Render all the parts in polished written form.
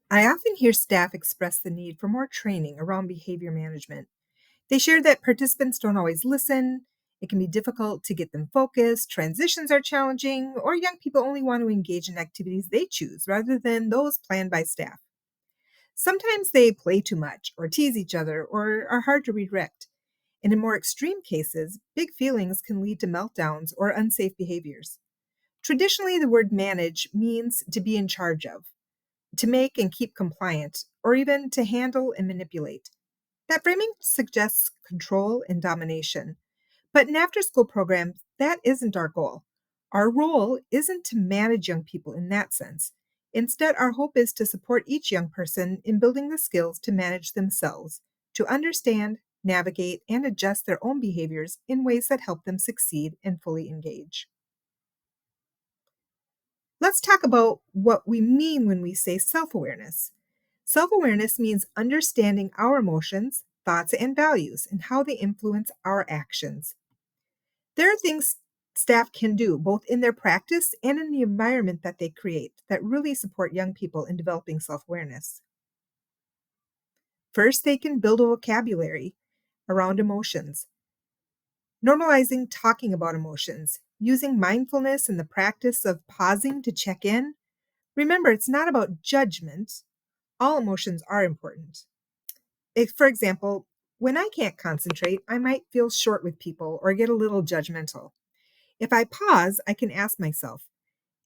I often hear staff express the need for more training around behavior management. They share that participants don't always listen, it can be difficult to get them focused, transitions are challenging, or young people only want to engage in activities they choose rather than those planned by staff. Sometimes they play too much, or tease each other, or are hard to redirect. And in more extreme cases, big feelings can lead to meltdowns or unsafe behaviors. Traditionally, the word manage means to be in charge of, to make and keep compliant, or even to handle and manipulate. That framing suggests control and domination. But in after school programs, that isn't our goal. Our role isn't to manage young people in that sense. Instead, our hope is to support each young person in building the skills to manage themselves, to understand, navigate, and adjust their own behaviors in ways that help them succeed and fully engage. Let's talk about what we mean when we say self awareness. Self awareness means understanding our emotions, thoughts, and values and how they influence our actions. There are things staff can do, both in their practice and in the environment that they create, that really support young people in developing self awareness. First, they can build a vocabulary around emotions, normalizing talking about emotions, using mindfulness in the practice of pausing to check in. Remember, it's not about judgment. All emotions are important. For example, when I can't concentrate, I might feel short with people or get a little judgmental. If I pause, I can ask myself,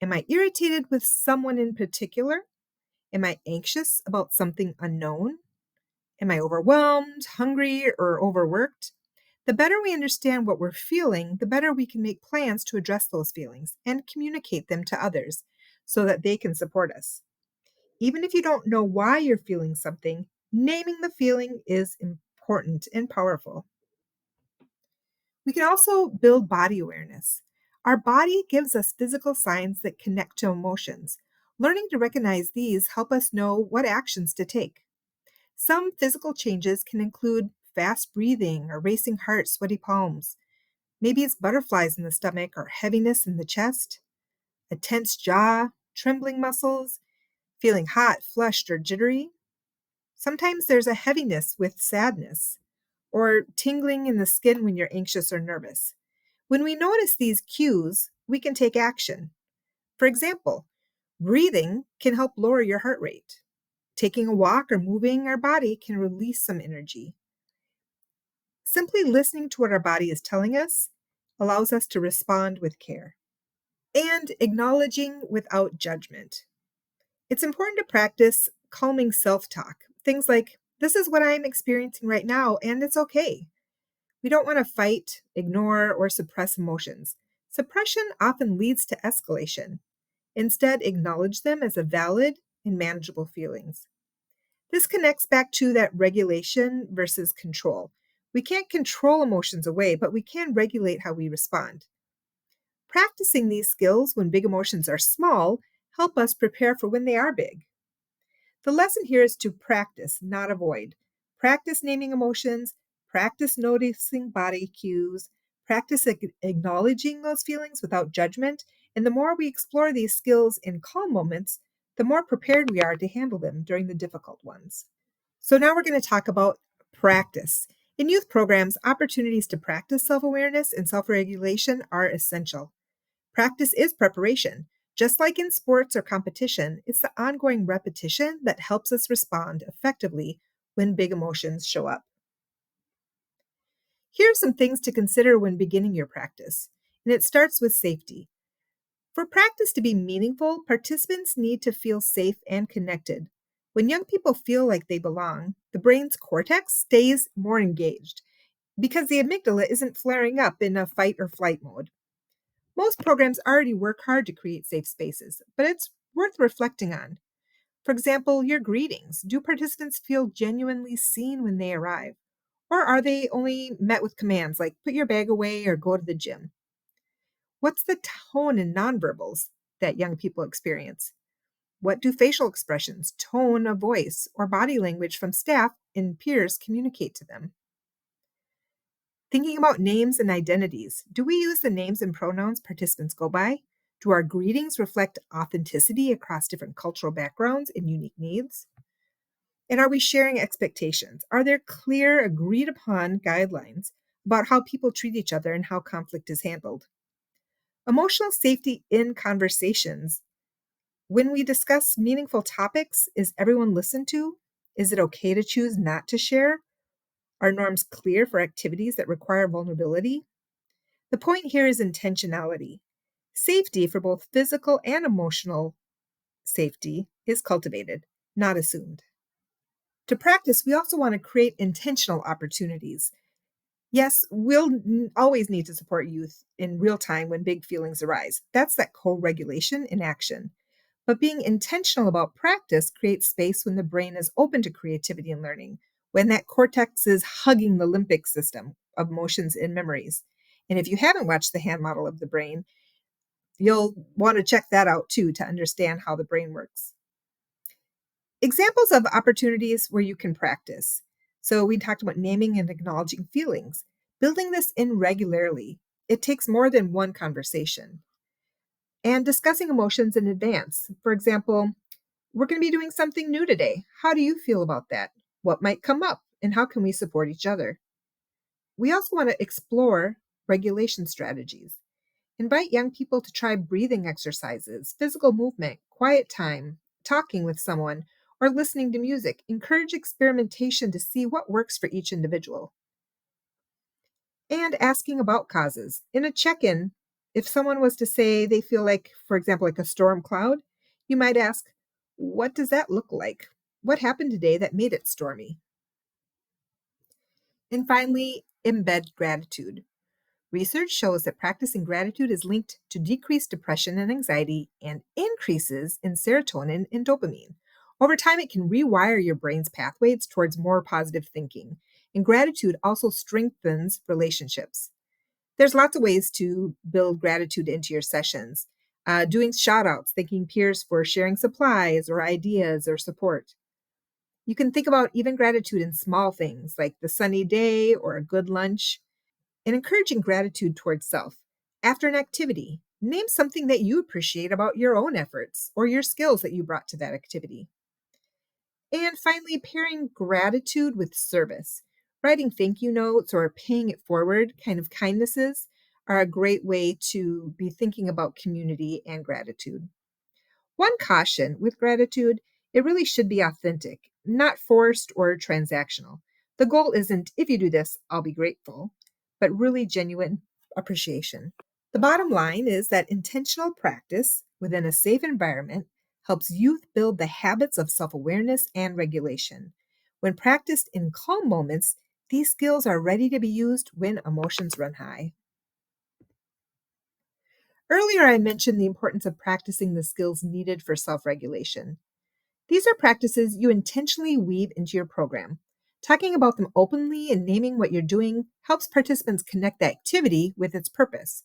am I irritated with someone in particular? Am I anxious about something unknown? Am I overwhelmed, hungry, or overworked? The better we understand what we're feeling, the better we can make plans to address those feelings and communicate them to others so that they can support us. Even if you don't know why you're feeling something, naming the feeling is important and powerful. We can also build body awareness. Our body gives us physical signs that connect to emotions. Learning to recognize these help us know what actions to take. Some physical changes can include fast breathing or racing heart, sweaty palms. Maybe it's butterflies in the stomach or heaviness in the chest, a tense jaw, trembling muscles, feeling hot, flushed, or jittery. Sometimes there's a heaviness with sadness or tingling in the skin when you're anxious or nervous. When we notice these cues, we can take action. For example, breathing can help lower your heart rate. Taking a walk or moving our body can release some energy. Simply listening to what our body is telling us allows us to respond with care. And acknowledging without judgment. It's important to practice calming self talk. Things like, this is what I'm experiencing right now, and it's okay. We don't want to fight, ignore, or suppress emotions. Suppression often leads to escalation. Instead, acknowledge them as a valid and manageable feelings. This connects back to that regulation versus control. We can't control emotions away, but we can regulate how we respond. Practicing these skills when big emotions are small help us prepare for when they are big. The lesson here is to practice, not avoid. Practice naming emotions, practice noticing body cues, practice acknowledging those feelings without judgment. And the more we explore these skills in calm moments, the more prepared we are to handle them during the difficult ones. So now we're going to talk about practice. In youth programs, opportunities to practice self awareness and self regulation are essential. Practice is preparation. Just like in sports or competition, it's the ongoing repetition that helps us respond effectively when big emotions show up. Here are some things to consider when beginning your practice, and it starts with safety. For practice to be meaningful, participants need to feel safe and connected. When young people feel like they belong, the brain's cortex stays more engaged because the amygdala isn't flaring up in a fight or flight mode. Most programs already work hard to create safe spaces, but it's worth reflecting on. For example, your greetings. Do participants feel genuinely seen when they arrive? Or are they only met with commands like put your bag away or go to the gym? What's the tone and nonverbals that young people experience? What do facial expressions, tone of voice, or body language from staff and peers communicate to them? Thinking about names and identities. Do we use the names and pronouns participants go by? Do our greetings reflect authenticity across different cultural backgrounds and unique needs? And are we sharing expectations? Are there clear, agreed upon guidelines about how people treat each other and how conflict is handled? Emotional safety in conversations. When we discuss meaningful topics, is everyone listened to? Is it okay to choose not to share? Are norms clear for activities that require vulnerability? The point here is intentionality. Safety for both physical and emotional safety is cultivated, not assumed. To practice, we also want to create intentional opportunities. Yes, always need to support youth in real time when big feelings arise. That's that co regulation in action. But being intentional about practice creates space when the brain is open to creativity and learning, when that cortex is hugging the limbic system of emotions and memories. And if you haven't watched the hand model of the brain, you'll want to check that out too to understand how the brain works. Examples of opportunities where you can practice. So we talked about naming and acknowledging feelings, building this in regularly. It takes more than one conversation. And discussing emotions in advance. For example, we're going to be doing something new today. How do you feel about that? What might come up? And how can we support each other? We also want to explore regulation strategies. Invite young people to try breathing exercises, physical movement, quiet time, talking with someone, or listening to music. Encourage experimentation to see what works for each individual. And asking about causes. In a check in, if someone was to say they feel like, for example, like a storm cloud, you might ask, what does that look like? What happened today that made it stormy? And finally, embed gratitude. Research shows that practicing gratitude is linked to decreased depression and anxiety and increases in serotonin and dopamine. Over time, it can rewire your brain's pathways towards more positive thinking. And gratitude also strengthens relationships. There's lots of ways to build gratitude into your sessions. Doing shout outs, thanking peers for sharing supplies or ideas or support. You can think about even gratitude in small things like the sunny day or a good lunch, and encouraging gratitude towards self. After an activity, name something that you appreciate about your own efforts or your skills that you brought to that activity. And finally, pairing gratitude with service. Writing thank you notes or paying it forward kind of kindnesses are a great way to be thinking about community and gratitude. One caution with gratitude, it really should be authentic, not forced or transactional. The goal isn't, if you do this, I'll be grateful, but really genuine appreciation. The bottom line is that intentional practice within a safe environment helps youth build the habits of self awareness and regulation. When practiced in calm moments, these skills are ready to be used when emotions run high. Earlier, I mentioned the importance of practicing the skills needed for self regulation. These are practices you intentionally weave into your program. Talking about them openly and naming what you're doing helps participants connect the activity with its purpose.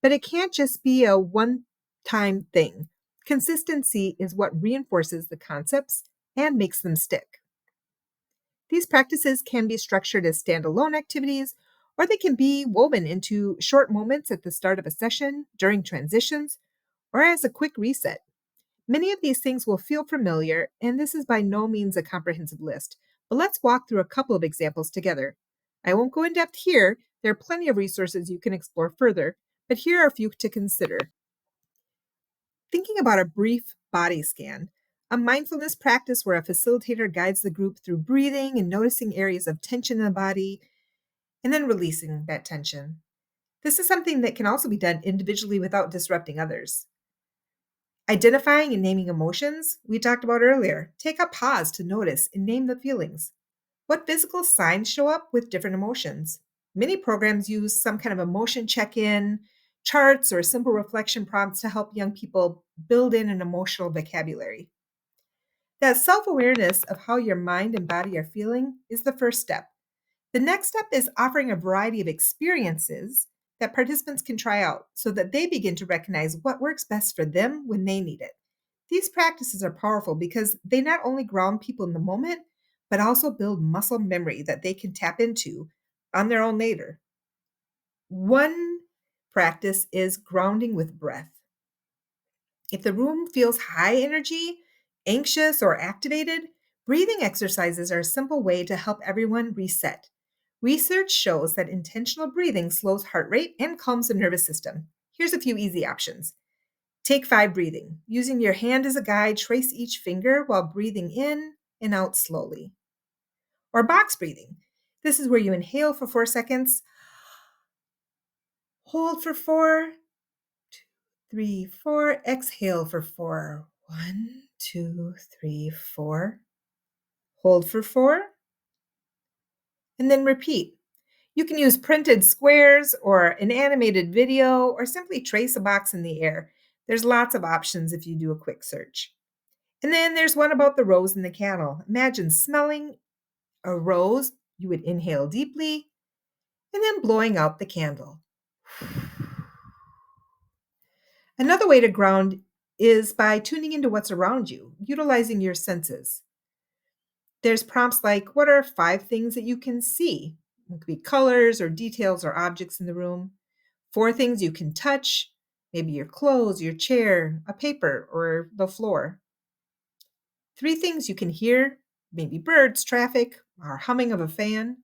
But it can't just be a one time thing. Consistency is what reinforces the concepts and makes them stick. These practices can be structured as standalone activities, or they can be woven into short moments at the start of a session, during transitions, or as a quick reset. Many of these things will feel familiar, and this is by no means a comprehensive list, but let's walk through a couple of examples together. I won't go in depth here, there are plenty of resources you can explore further, but here are a few to consider. Thinking about a brief body scan, a mindfulness practice where a facilitator guides the group through breathing and noticing areas of tension in the body, and then releasing that tension. This is something that can also be done individually without disrupting others. Identifying and naming emotions, we talked about earlier. Take a pause to notice and name the feelings. What physical signs show up with different emotions? Many programs use some kind of emotion check in, charts, or simple reflection prompts to help young people build in an emotional vocabulary. That self awareness of how your mind and body are feeling is the first step. The next step is offering a variety of experiences that participants can try out so that they begin to recognize what works best for them when they need it. These practices are powerful because they not only ground people in the moment, but also build muscle memory that they can tap into on their own later. One practice is grounding with breath. If the room feels high energy, anxious, or activated, breathing exercises are a simple way to help everyone reset. Research shows that intentional breathing slows heart rate and calms the nervous system. Here's a few easy options. Take 5 breathing. Using your hand as a guide, trace each finger while breathing in and out slowly. Or box breathing. This is where you inhale for 4 seconds, hold for 4, 3, 4, exhale for 4. 1, 2, 3, 4. Hold for 4, and then repeat. You can use printed squares or an animated video or simply trace a box in the air. There's lots of options if you do a quick search. And then there's one about the rose and the candle. Imagine smelling a rose, you would inhale deeply and then blowing out the candle. Another way to ground is by tuning into what's around you, utilizing your senses. There's prompts like, what are 5 things that you can see? It could be colors or details or objects in the room. 4 things you can touch, maybe your clothes, your chair, a paper, or the floor. 3 things you can hear, maybe birds, traffic, or humming of a fan.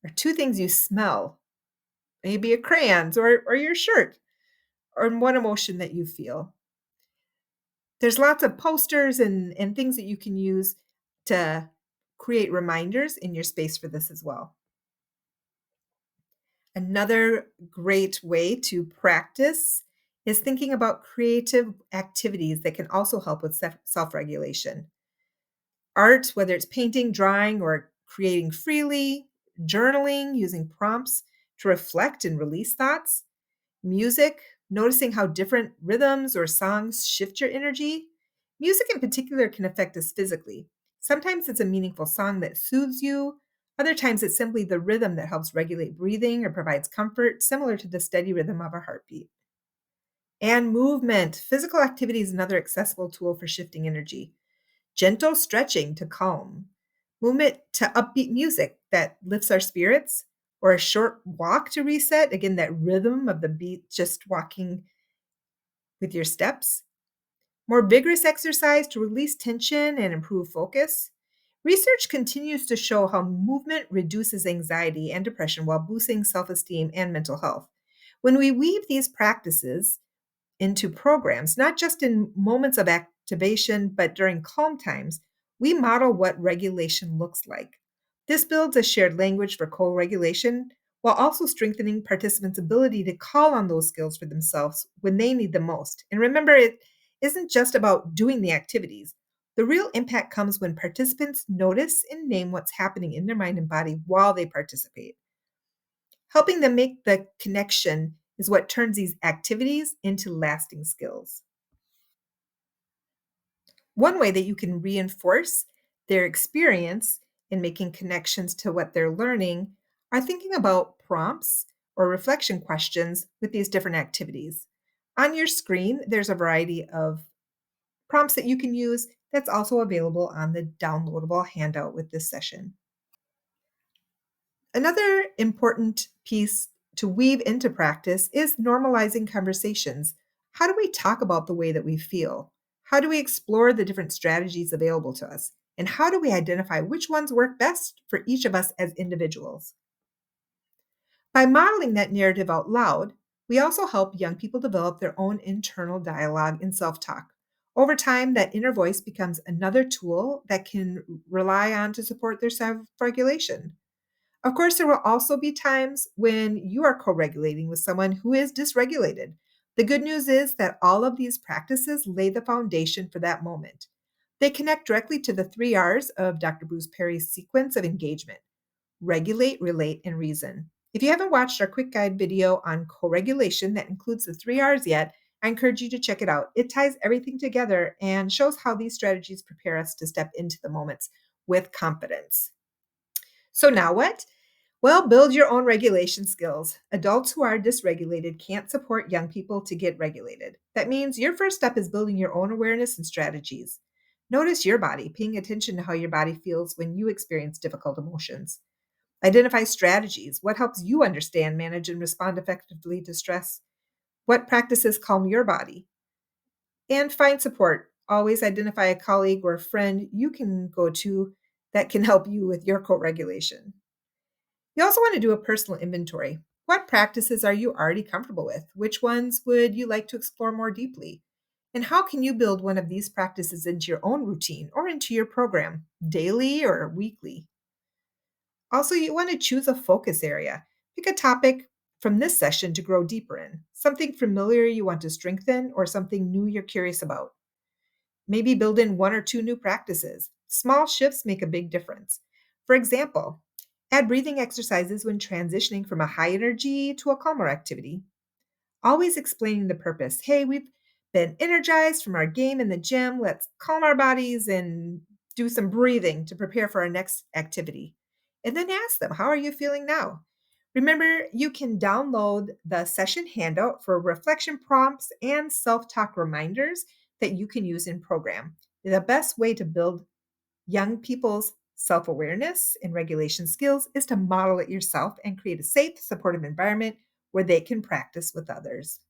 Or 2 things you smell, maybe a crayons or your shirt, or one emotion that you feel. There's lots of posters and things that you can use to create reminders in your space for this as well. Another great way to practice is thinking about creative activities that can also help with self regulation. Art, whether it's painting, drawing, or creating freely, journaling, using prompts to reflect and release thoughts, music, noticing how different rhythms or songs shift your energy. Music in particular can affect us physically. Sometimes it's a meaningful song that soothes you. Other times it's simply the rhythm that helps regulate breathing or provides comfort, similar to the steady rhythm of a heartbeat. And movement. Physical activity is another accessible tool for shifting energy. Gentle stretching to calm, movement to upbeat music that lifts our spirits, or a short walk to reset. Again, that rhythm of the beat, just walking with your steps. More vigorous exercise to release tension and improve focus. Research continues to show how movement reduces anxiety and depression while boosting self esteem and mental health. When we weave these practices into programs, not just in moments of activation, but during calm times, we model what regulation looks like. This builds a shared language for co regulation while also strengthening participants' ability to call on those skills for themselves when they need them most. And remember, it isn't just about doing the activities. The real impact comes when participants notice and name what's happening in their mind and body while they participate. Helping them make the connection is what turns these activities into lasting skills. One way that you can reinforce their experience in making connections to what they're learning are thinking about prompts or reflection questions with these different activities. On your screen, there's a variety of prompts that you can use that's also available on the downloadable handout with this session. Another important piece to weave into practice is normalizing conversations. How do we talk about the way that we feel? How do we explore the different strategies available to us? And how do we identify which ones work best for each of us as individuals? By modeling that narrative out loud, we also help young people develop their own internal dialogue and self talk. Over time, that inner voice becomes another tool that can rely on to support their self regulation. Of course, there will also be times when you are co regulating with someone who is dysregulated. The good news is that all of these practices lay the foundation for that moment. They connect directly to the 3 R's of Dr. Bruce Perry's sequence of engagement: regulate, relate, and reason. If you haven't watched our quick guide video on co regulation that includes the 3 R's yet, I encourage you to check it out. It ties everything together and shows how these strategies prepare us to step into the moments with confidence. So, now what? Well, build your own regulation skills. Adults who are dysregulated can't support young people to get regulated. That means your first step is building your own awareness and strategies. Notice your body, paying attention to how your body feels when you experience difficult emotions. Identify strategies. What helps you understand, manage, and respond effectively to stress? What practices calm your body? And find support. Always identify a colleague or a friend you can go to that can help you with your co regulation. You also want to do a personal inventory. What practices are you already comfortable with? Which ones would you like to explore more deeply? And how can you build one of these practices into your own routine or into your program, daily or weekly? Also, you want to choose a focus area. Pick a topic from this session to grow deeper in, something familiar you want to strengthen, or something new you're curious about. Maybe build in one or two new practices. Small shifts make a big difference. For example, add breathing exercises when transitioning from a high energy to a calmer activity. Always explaining the purpose. Hey, we've been energized from our game in the gym. Let's calm our bodies and do some breathing to prepare for our next activity. And then ask them, how are you feeling now? Remember, you can download the session handout for reflection prompts and self talk reminders that you can use in program. The best way to build young people's self awareness and regulation skills is to model it yourself and create a safe, supportive environment where they can practice with others.